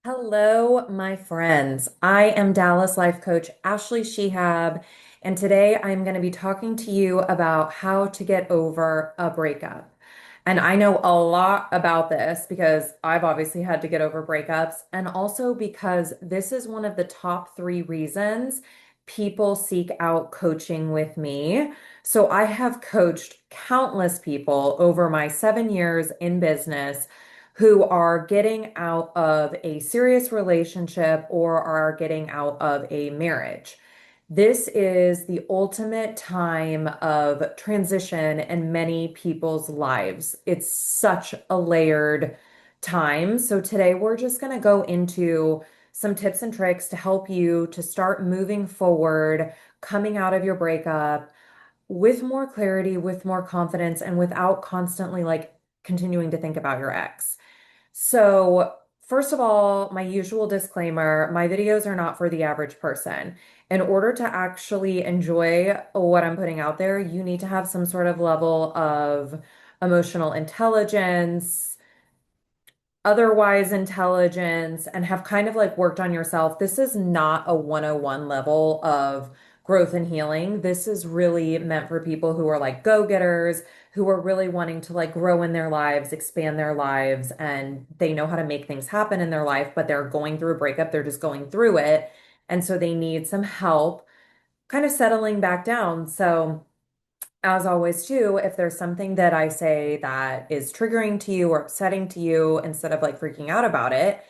Hello, my friends. I am Dallas life coach Ashley Shehab, and today I'm going to be talking to you about how to get over a breakup. And I know a lot about this because I've obviously had to get over breakups, and also because this is one of the top three reasons people seek out coaching with me. So I have coached countless people over my 7 years in business who are getting out of a serious relationship or are getting out of a marriage. This is the ultimate time of transition in many people's lives. It's such a layered time. So today we're just going to go into some tips and tricks to help you to start moving forward, coming out of your breakup with more clarity, with more confidence, and without constantly continuing to think about your ex. So, first of all, my usual disclaimer, my videos are not for the average person. In order to actually enjoy what I'm putting out there, you need to have some sort of level of emotional intelligence, otherwise intelligence, and have kind of like worked on yourself. This is not a 101 level of growth and healing. This is really meant for people who are like go-getters, who are really wanting to like grow in their lives, expand their lives, and they know how to make things happen in their life, but they're going through a breakup, they're just going through it. And so they need some help kind of settling back down. So, as always, too, if there's something that I say that is triggering to you or upsetting to you, instead of like freaking out about it,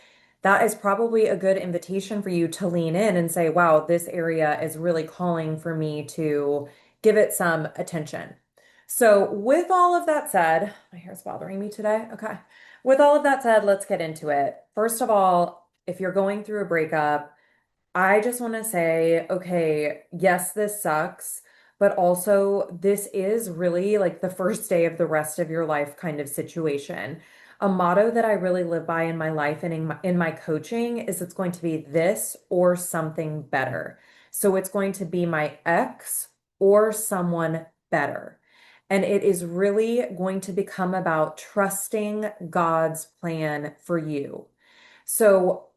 that is probably a good invitation for you to lean in and say, wow, this area is really calling for me to give it some attention. So, with all of that said, my hair's bothering me today. Okay. With all of that said, let's get into it. First of all, if you're going through a breakup, I just want to say, okay, yes, this sucks, but also this is really like the first day of the rest of your life kind of situation. A motto that I really live by in my life and in my coaching is it's going to be this or something better. So it's going to be my ex or someone better. And it is really going to become about trusting God's plan for you. So,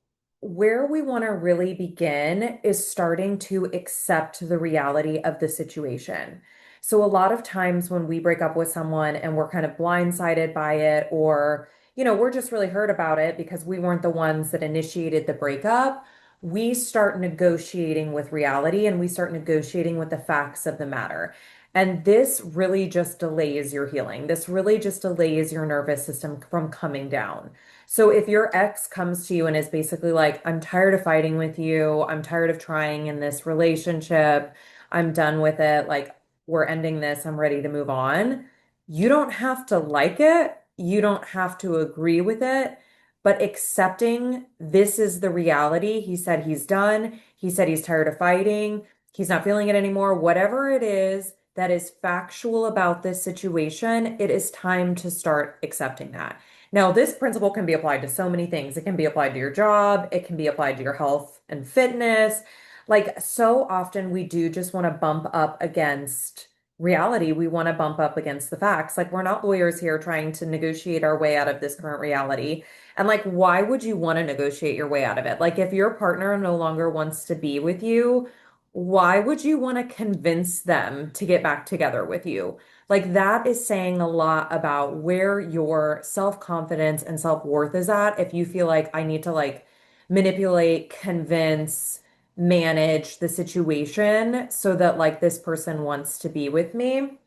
where we want to really begin is starting to accept the reality of the situation. So, a lot of times when we break up with someone and we're kind of blindsided by it, or, we're just really hurt about it because we weren't the ones that initiated the breakup, we start negotiating with reality and we start negotiating with the facts of the matter. And this really just delays your healing. This really just delays your nervous system from coming down. So if your ex comes to you and is basically like, I'm tired of fighting with you, I'm tired of trying in this relationship, I'm done with it, like we're ending this, I'm ready to move on. You don't have to like it, you don't have to agree with it, but accepting this is the reality. He said he's done, he said he's tired of fighting, he's not feeling it anymore, whatever it is that is factual about this situation, it is time to start accepting that. Now, this principle can be applied to so many things. It can be applied to your job, it can be applied to your health and fitness. Like, so often we do just want to bump up against reality. We want to bump up against the facts. Like, we're not lawyers here trying to negotiate our way out of this current reality. And, like, why would you want to negotiate your way out of it? Like, if your partner no longer wants to be with you, why would you want to convince them to get back together with you? Like that is saying a lot about where your self-confidence and self-worth is at. If you feel like I need to like manipulate, convince, manage the situation so that like this person wants to be with me.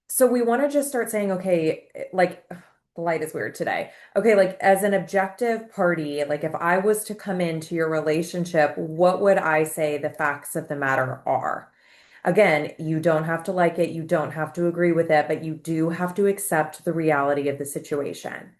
So we want to just start saying, okay, like the light is weird today. Okay, like as an objective party, like if I was to come into your relationship, what would I say the facts of the matter are? Again, you don't have to like it, you don't have to agree with it, but you do have to accept the reality of the situation.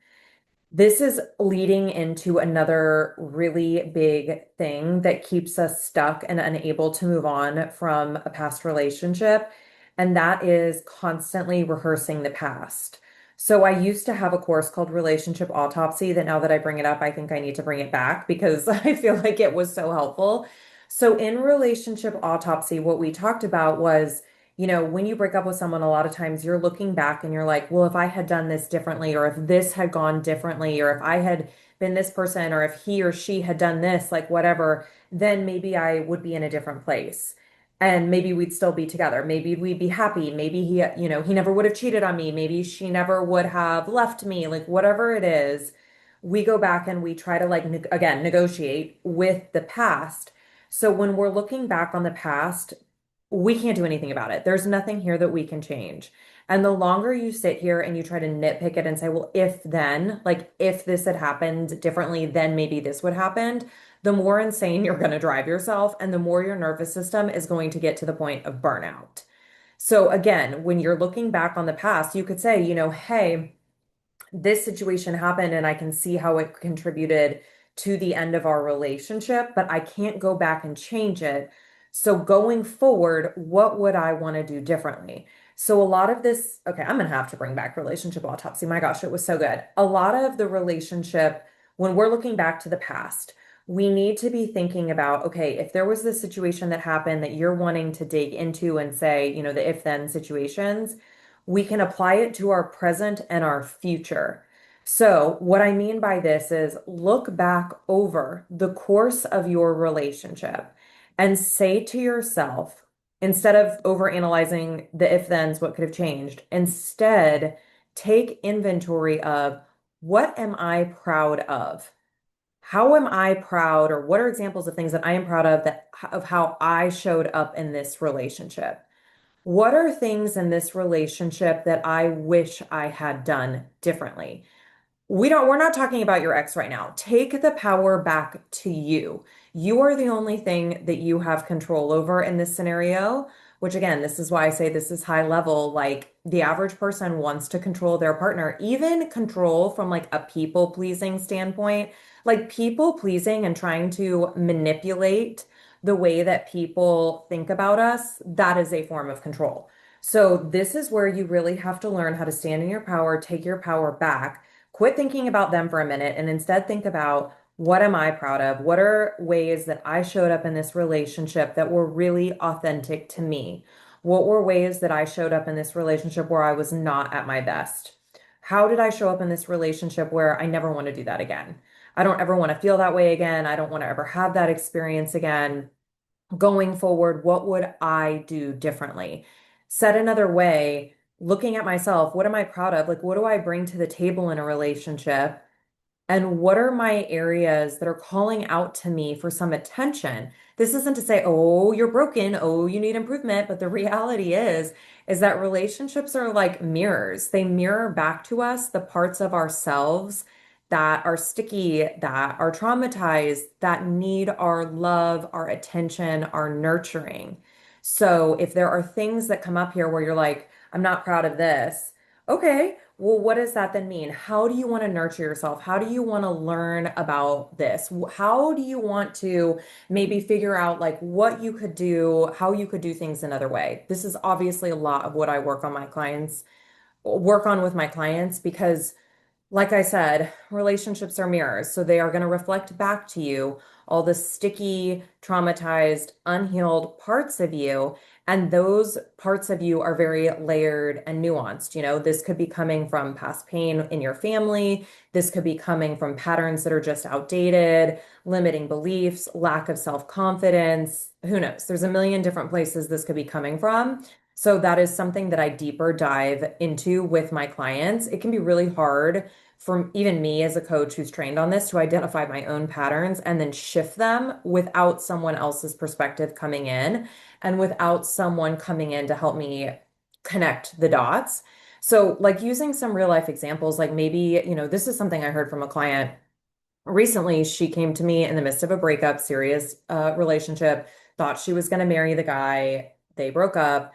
This is leading into another really big thing that keeps us stuck and unable to move on from a past relationship, and that is constantly rehearsing the past. So I used to have a course called Relationship Autopsy that now that I bring it up, I think I need to bring it back because I feel like it was so helpful. So in Relationship Autopsy, what we talked about was when you break up with someone, a lot of times you're looking back and you're like, well, if I had done this differently, or if this had gone differently, or if I had been this person, or if he or she had done this, like whatever, then maybe I would be in a different place. And maybe we'd still be together. Maybe we'd be happy. Maybe he never would have cheated on me. Maybe she never would have left me. Like whatever it is, we go back and we try to like, again, negotiate with the past. So when we're looking back on the past, we can't do anything about it. There's nothing here that we can change. And the longer you sit here and you try to nitpick it and say, well, if then, like if this had happened differently, then maybe this would happen, the more insane you're going to drive yourself and the more your nervous system is going to get to the point of burnout. So again, when you're looking back on the past, you could say, hey, this situation happened and I can see how it contributed to the end of our relationship, but I can't go back and change it. So going forward, what would I want to do differently? So a lot of this, okay, I'm gonna have to bring back relationship autopsy. My gosh, it was so good. A lot of the relationship, when we're looking back to the past, we need to be thinking about, okay, if there was this situation that happened that you're wanting to dig into and say, the if-then situations, we can apply it to our present and our future. So, what I mean by this is look back over the course of your relationship and say to yourself, instead of overanalyzing the if thens, what could have changed, instead take inventory of what am I proud of? How am I proud, or what are examples of things that I am proud of that of how I showed up in this relationship? What are things in this relationship that I wish I had done differently? We're not talking about your ex right now. Take the power back to you. You are the only thing that you have control over in this scenario, which again, this is why I say this is high level. Like the average person wants to control their partner, even control from like a people pleasing standpoint, like people pleasing and trying to manipulate the way that people think about us, that is a form of control. So this is where you really have to learn how to stand in your power, take your power back. Quit thinking about them for a minute and instead think about what am I proud of? What are ways that I showed up in this relationship that were really authentic to me? What were ways that I showed up in this relationship where I was not at my best? How did I show up in this relationship where I never want to do that again? I don't ever want to feel that way again. I don't want to ever have that experience again. Going forward, what would I do differently? Said another way, looking at myself, what am I proud of? Like, what do I bring to the table in a relationship? And what are my areas that are calling out to me for some attention? This isn't to say, oh, you're broken, oh, you need improvement, but the reality is that relationships are like mirrors. They mirror back to us the parts of ourselves that are sticky, that are traumatized, that need our love, our attention, our nurturing. So if there are things that come up here where you're like, I'm not proud of this, okay, well, what does that then mean? How do you want to nurture yourself? How do you want to learn about this? How do you want to maybe figure out like what you could do, how you could do things another way? This is obviously a lot of what I work on with my clients because like I said, relationships are mirrors, so they are going to reflect back to you all the sticky, traumatized, unhealed parts of you. And those parts of you are very layered and nuanced. This could be coming from past pain in your family. This could be coming from patterns that are just outdated, limiting beliefs, lack of self-confidence. Who knows? There's a million different places this could be coming from. So that is something that I deeper dive into with my clients. It can be really hard for even me as a coach who's trained on this to identify my own patterns and then shift them without someone else's perspective coming in and without someone coming in to help me connect the dots. So, like using some real life examples, like maybe, this is something I heard from a client recently. She came to me in the midst of a breakup, serious relationship, thought she was going to marry the guy. They broke up.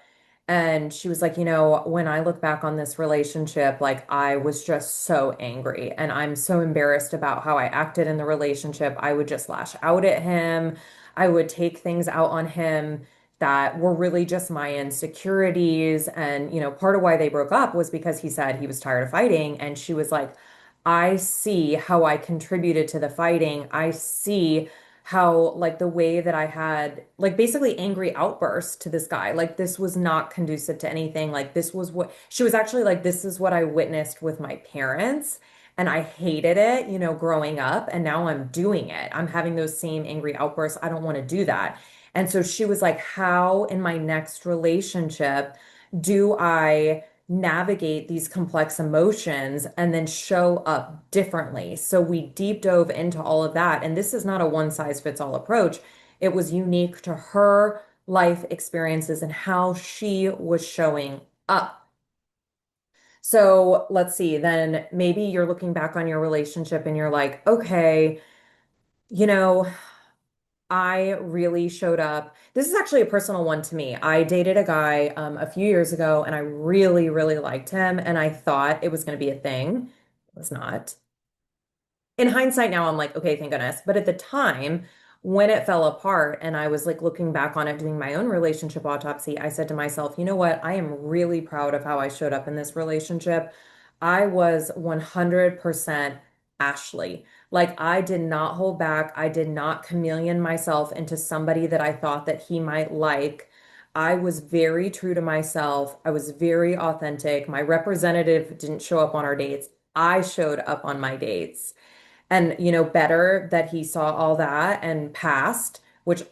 And she was like, when I look back on this relationship, like I was just so angry and I'm so embarrassed about how I acted in the relationship. I would just lash out at him. I would take things out on him that were really just my insecurities. And, part of why they broke up was because he said he was tired of fighting. And she was like, I see how I contributed to the fighting. I see how like the way that I had like basically angry outbursts to this guy. Like this was not conducive to anything. Like this was what she was actually like, this is what I witnessed with my parents. And I hated it, growing up. And now I'm doing it. I'm having those same angry outbursts. I don't want to do that. And so she was like, how in my next relationship do I navigate these complex emotions and then show up differently? So we deep dove into all of that. And this is not a one size fits all approach. It was unique to her life experiences and how she was showing up. So let's see, then maybe you're looking back on your relationship and you're like, okay, you know, I really showed up. This is actually a personal one to me. I dated a guy a few years ago and I really, really liked him and I thought it was going to be a thing. It was not. In hindsight now, I'm like, okay, thank goodness. But at the time, when it fell apart and I was like looking back on it, doing my own relationship autopsy, I said to myself, you know what? I am really proud of how I showed up in this relationship. I was 100% Ashley. Like I did not hold back. I did not chameleon myself into somebody that I thought that he might like. I was very true to myself. I was very authentic. My representative didn't show up on our dates. I showed up on my dates. And, better that he saw all that and passed, which,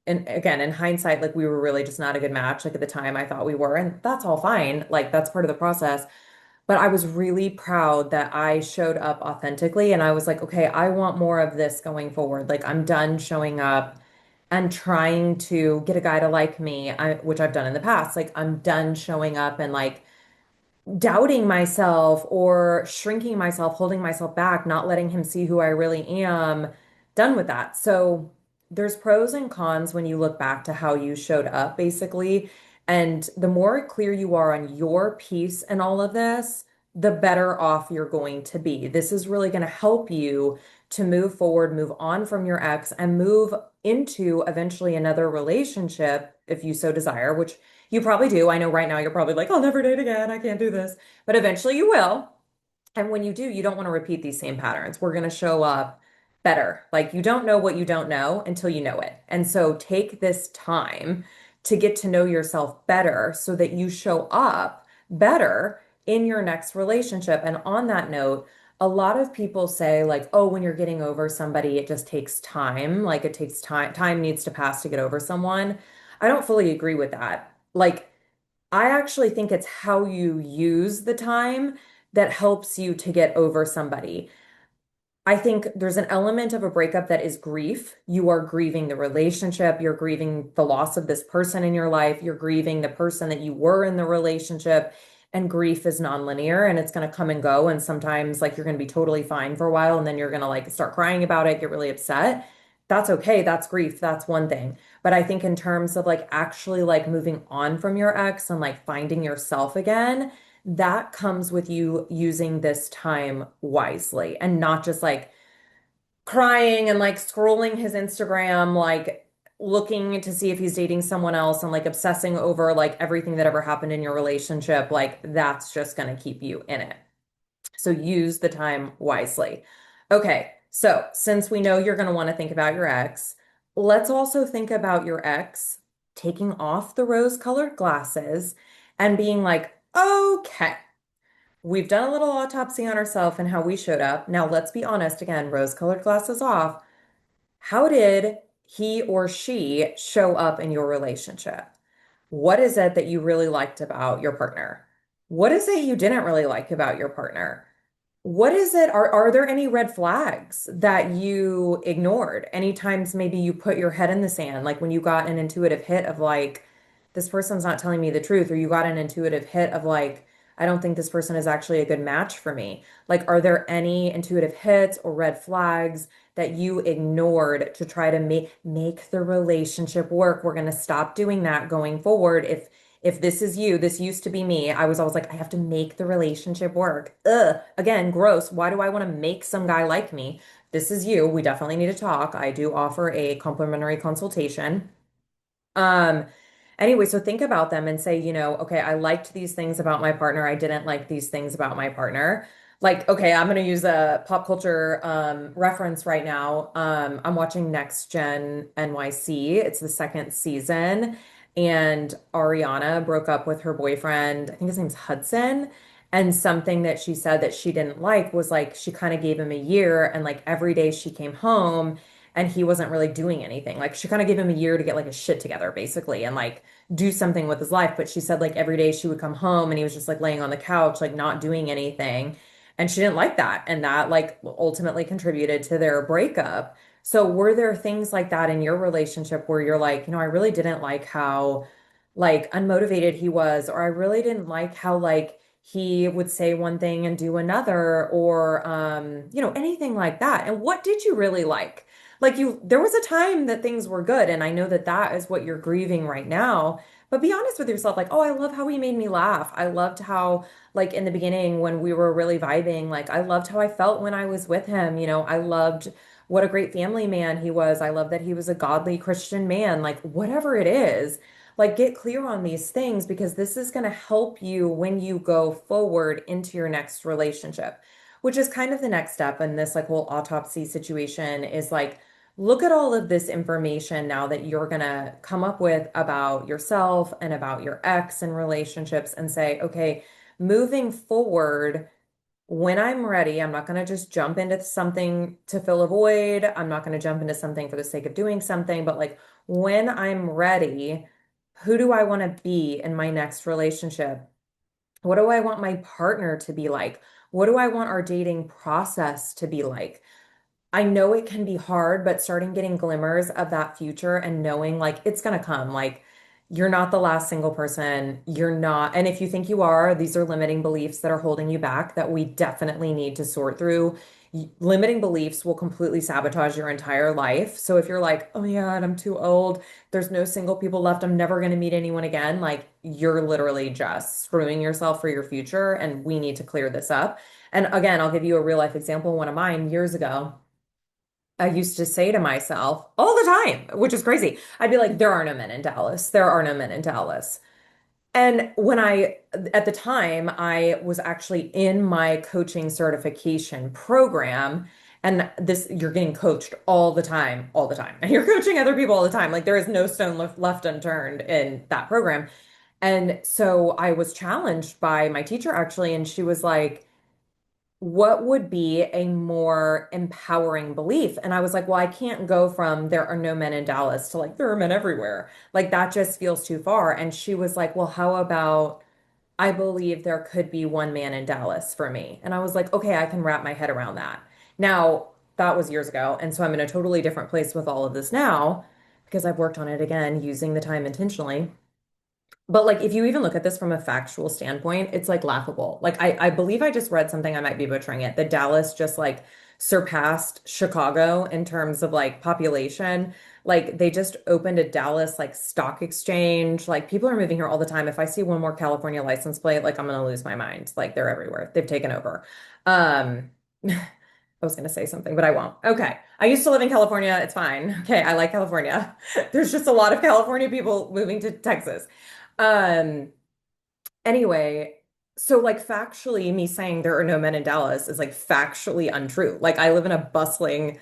and again, in hindsight, like we were really just not a good match. Like at the time, I thought we were, and that's all fine. Like that's part of the process. But I was really proud that I showed up authentically. And I was like, okay, I want more of this going forward. Like I'm done showing up and trying to get a guy to like me, which I've done in the past. Like I'm done showing up and like doubting myself or shrinking myself, holding myself back, not letting him see who I really am, done with that. So there's pros and cons when you look back to how you showed up, basically. And the more clear you are on your piece and all of this, the better off you're going to be. This is really going to help you to move forward, move on from your ex, and move into eventually another relationship if you so desire, which you probably do. I know right now you're probably like, I'll never date again. I can't do this. But eventually you will. And when you do, you don't want to repeat these same patterns. We're going to show up better. Like you don't know what you don't know until you know it. And so take this time to get to know yourself better so that you show up better in your next relationship. And on that note, a lot of people say like, oh, when you're getting over somebody, it just takes time. Like it takes time. Time needs to pass to get over someone. I don't fully agree with that. Like I actually think it's how you use the time that helps you to get over somebody. I think there's an element of a breakup that is grief. You are grieving the relationship, you're grieving the loss of this person in your life, you're grieving the person that you were in the relationship. And grief is nonlinear and it's going to come and go. And sometimes, like, you're going to be totally fine for a while and then you're going to like start crying about it, get really upset. That's okay. That's grief. That's one thing. But I think in terms of like actually like moving on from your ex and like finding yourself again, that comes with you using this time wisely and not just like crying and like scrolling his Instagram, like looking to see if he's dating someone else and like obsessing over like everything that ever happened in your relationship. Like that's just going to keep you in it. So use the time wisely. Okay, so since we know you're going to want to think about your ex, let's also think about your ex taking off the rose-colored glasses and being like, okay, we've done a little autopsy on ourselves and how we showed up. Now let's be honest again, rose-colored glasses off. How did he or she show up in your relationship? What is it that you really liked about your partner? What is it you didn't really like about your partner? What is it? Are there any red flags that you ignored? Any times maybe you put your head in the sand, like when you got an intuitive hit of like, this person's not telling me the truth, or you got an intuitive hit of like, I don't think this person is actually a good match for me. Like, are there any intuitive hits or red flags that you ignored to try to make the relationship work? We're going to stop doing that going forward. If this is you, this used to be me. I was always like, I have to make the relationship work. Ugh, again, gross. Why do I want to make some guy like me? This is you. We definitely need to talk. I do offer a complimentary consultation. Um, anyway, so think about them and say, okay, I liked these things about my partner. I didn't like these things about my partner. like, okay, I'm going to use a pop culture reference right now. I'm watching Next Gen NYC. It's the second season, and Ariana broke up with her boyfriend. I think his name's Hudson. And something that she said that she didn't like was like she kind of gave him a year, and like every day she came home and he wasn't really doing anything. Like she kind of gave him a year to get like his shit together, basically, and like do something with his life. But she said like every day she would come home and he was just like laying on the couch, like not doing anything. And she didn't like that. And that like ultimately contributed to their breakup. So were there things like that in your relationship where you're like, I really didn't like how like unmotivated he was, or I really didn't like how like he would say one thing and do another, or anything like that. And what did you really like? Like there was a time that things were good, and I know that that is what you're grieving right now. But be honest with yourself, like, oh, I love how he made me laugh. I loved how like in the beginning when we were really vibing, like I loved how I felt when I was with him. I loved what a great family man he was. I love that he was a godly Christian man. Like whatever it is, like get clear on these things because this is going to help you when you go forward into your next relationship, which is kind of the next step in this like whole autopsy situation is like look at all of this information now that you're going to come up with about yourself and about your ex and relationships and say, okay, moving forward, when I'm ready, I'm not going to just jump into something to fill a void. I'm not going to jump into something for the sake of doing something, but like when I'm ready, who do I want to be in my next relationship? What do I want my partner to be like? What do I want our dating process to be like? I know it can be hard, but starting getting glimmers of that future and knowing like it's gonna come. Like you're not the last single person. You're not. And if you think you are, these are limiting beliefs that are holding you back that we definitely need to sort through. Limiting beliefs will completely sabotage your entire life. So if you're like, oh yeah, and I'm too old, there's no single people left, I'm never gonna meet anyone again, like you're literally just screwing yourself for your future. And we need to clear this up. And again, I'll give you a real life example. One of mine years ago. I used to say to myself all the time, which is crazy. I'd be like, there are no men in Dallas. There are no men in Dallas. And at the time, I was actually in my coaching certification program. And you're getting coached all the time, all the time. And you're coaching other people all the time. Like there is no stone left unturned in that program. And so I was challenged by my teacher actually, and she was like, what would be a more empowering belief? And I was like, well, I can't go from there are no men in Dallas to like there are men everywhere. Like that just feels too far. And she was like, well, how about I believe there could be one man in Dallas for me? And I was like, okay, I can wrap my head around that. Now, that was years ago. And so I'm in a totally different place with all of this now because I've worked on it again, using the time intentionally. But like if you even look at this from a factual standpoint, it's like laughable. Like I believe I just read something, I might be butchering it, that Dallas just like surpassed Chicago in terms of like population. Like they just opened a Dallas like stock exchange. Like people are moving here all the time. If I see one more California license plate, like I'm gonna lose my mind. Like they're everywhere. They've taken over. I was gonna say something, but I won't. Okay. I used to live in California. It's fine. Okay, I like California. There's just a lot of California people moving to Texas. Um, anyway, so like factually, me saying there are no men in Dallas is like factually untrue. Like I live in a bustling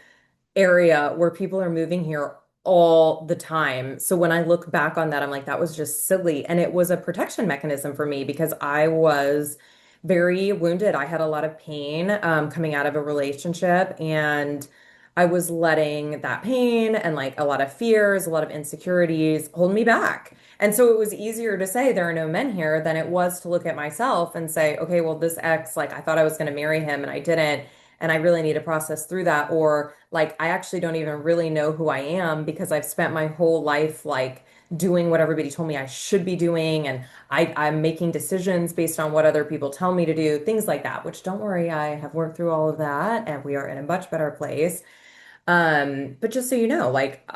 area where people are moving here all the time. So when I look back on that, I'm like, that was just silly. And it was a protection mechanism for me because I was very wounded. I had a lot of pain coming out of a relationship, and I was letting that pain and like a lot of fears, a lot of insecurities hold me back. And so it was easier to say there are no men here than it was to look at myself and say, okay, well, this ex, like I thought I was going to marry him and I didn't. And I really need to process through that. Or like, I actually don't even really know who I am because I've spent my whole life like doing what everybody told me I should be doing. And I'm making decisions based on what other people tell me to do, things like that, which don't worry, I have worked through all of that and we are in a much better place. But just so you know, like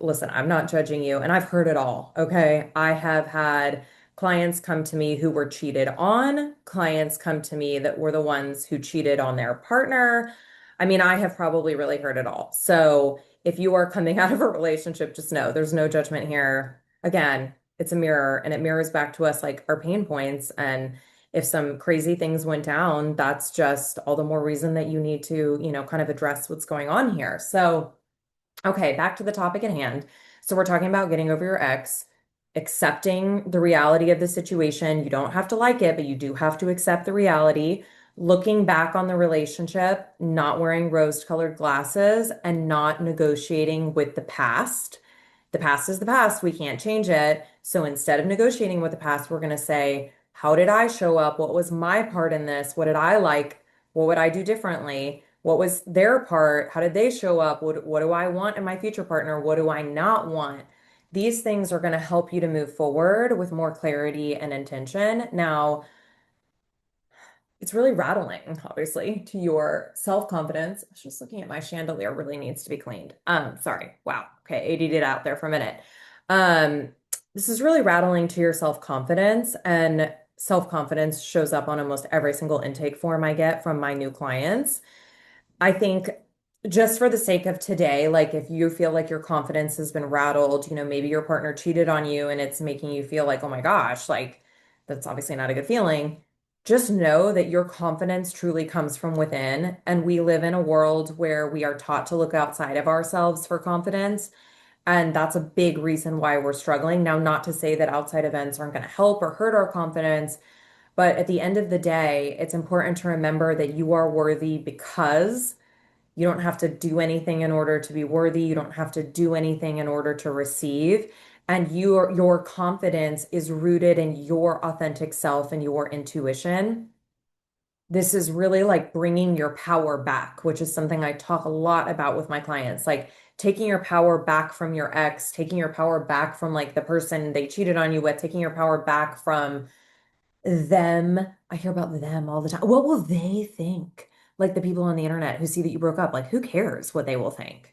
listen, I'm not judging you and I've heard it all. Okay. I have had clients come to me who were cheated on, clients come to me that were the ones who cheated on their partner. I mean, I have probably really heard it all. So if you are coming out of a relationship, just know there's no judgment here. Again, it's a mirror and it mirrors back to us like our pain points. And if some crazy things went down, that's just all the more reason that you need to, kind of address what's going on here. So, okay, back to the topic at hand. So we're talking about getting over your ex, accepting the reality of the situation. You don't have to like it, but you do have to accept the reality. Looking back on the relationship, not wearing rose-colored glasses, and not negotiating with the past. The past is the past. We can't change it. So instead of negotiating with the past, we're going to say, how did I show up? What was my part in this? What did I like? What would I do differently? What was their part? How did they show up? What do I want in my future partner? What do I not want? These things are going to help you to move forward with more clarity and intention. Now, it's really rattling, obviously, to your self-confidence. I was just looking at my chandelier, really needs to be cleaned. Sorry. Wow. Okay, AD'd it out there for a minute. Um, this is really rattling to your self-confidence, and self-confidence shows up on almost every single intake form I get from my new clients. I think just for the sake of today, like if you feel like your confidence has been rattled, maybe your partner cheated on you and it's making you feel like, oh my gosh, like that's obviously not a good feeling. Just know that your confidence truly comes from within. And we live in a world where we are taught to look outside of ourselves for confidence. And that's a big reason why we're struggling. Now, not to say that outside events aren't going to help or hurt our confidence, but at the end of the day, it's important to remember that you are worthy because. You don't have to do anything in order to be worthy. You don't have to do anything in order to receive. And your confidence is rooted in your authentic self and your intuition. This is really like bringing your power back, which is something I talk a lot about with my clients. Like taking your power back from your ex, taking your power back from like the person they cheated on you with, taking your power back from them. I hear about them all the time. What will they think? Like the people on the internet who see that you broke up, like who cares what they will think?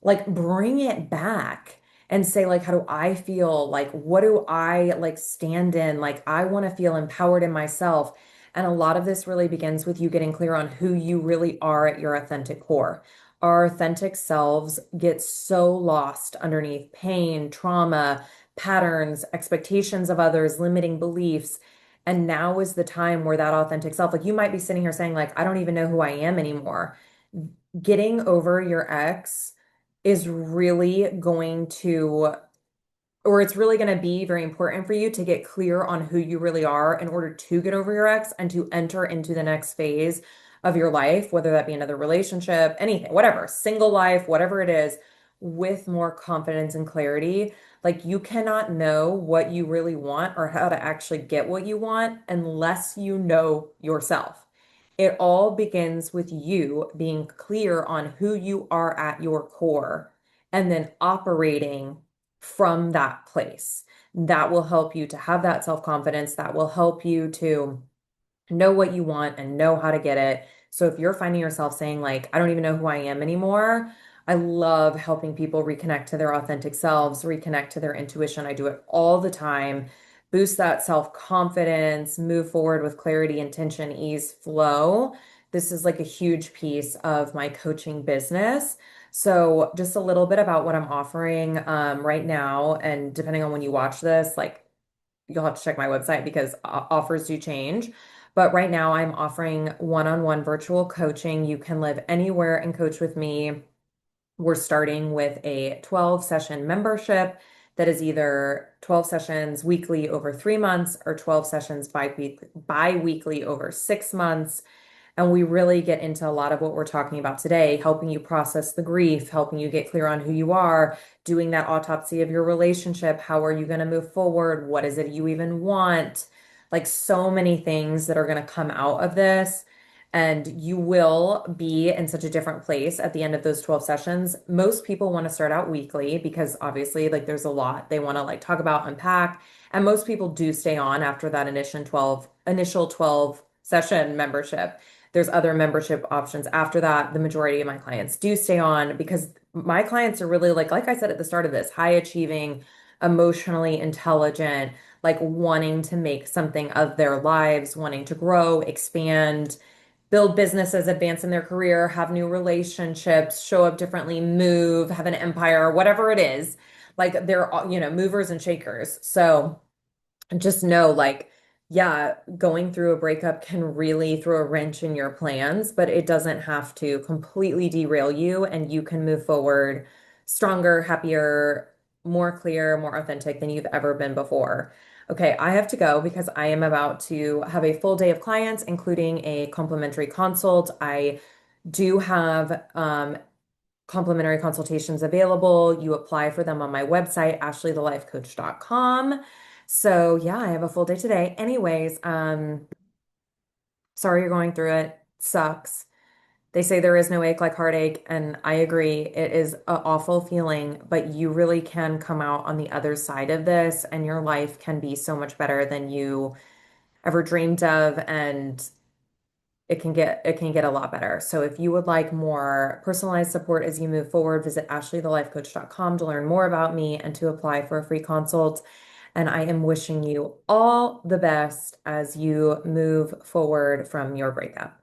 Like bring it back and say like how do I feel? Like what do I like stand in? Like I want to feel empowered in myself. And a lot of this really begins with you getting clear on who you really are at your authentic core. Our authentic selves get so lost underneath pain, trauma, patterns, expectations of others, limiting beliefs. And now is the time where that authentic self, like you might be sitting here saying, like, I don't even know who I am anymore. Getting over your ex is really going to, or it's really going to be very important for you to get clear on who you really are in order to get over your ex and to enter into the next phase of your life, whether that be another relationship, anything, whatever, single life, whatever it is, with more confidence and clarity. Like you cannot know what you really want or how to actually get what you want unless you know yourself. It all begins with you being clear on who you are at your core and then operating from that place. That will help you to have that self-confidence. That will help you to know what you want and know how to get it. So if you're finding yourself saying like, I don't even know who I am anymore, I love helping people reconnect to their authentic selves, reconnect to their intuition. I do it all the time. Boost that self-confidence, move forward with clarity, intention, ease, flow. This is like a huge piece of my coaching business. So just a little bit about what I'm offering right now. And depending on when you watch this, like you'll have to check my website because offers do change. But right now, I'm offering one-on-one virtual coaching. You can live anywhere and coach with me. We're starting with a 12 session membership that is either 12 sessions weekly over 3 months or 12 sessions bi-weekly over 6 months. And we really get into a lot of what we're talking about today, helping you process the grief, helping you get clear on who you are, doing that autopsy of your relationship. How are you going to move forward? What is it you even want? Like so many things that are going to come out of this. And you will be in such a different place at the end of those 12 sessions. Most people want to start out weekly because obviously, like, there's a lot they want to like talk about, unpack. And most people do stay on after that initial 12 session membership. There's other membership options after that. The majority of my clients do stay on because my clients are really like I said at the start of this, high achieving, emotionally intelligent, like wanting to make something of their lives, wanting to grow, expand, build businesses, advance in their career, have new relationships, show up differently, move, have an empire, whatever it is. Like they're, movers and shakers. So just know, like, Yeah, going through a breakup can really throw a wrench in your plans, but it doesn't have to completely derail you, and you can move forward stronger, happier, more clear, more authentic than you've ever been before. Okay, I have to go because I am about to have a full day of clients, including a complimentary consult. I do have complimentary consultations available. You apply for them on my website, ashleythelifecoach.com. So yeah, I have a full day today. Anyways, sorry you're going through it. Sucks. They say there is no ache like heartache, and I agree. It is an awful feeling, but you really can come out on the other side of this, and your life can be so much better than you ever dreamed of, and it can get a lot better. So if you would like more personalized support as you move forward, visit ashleythelifecoach.com to learn more about me and to apply for a free consult. And I am wishing you all the best as you move forward from your breakup.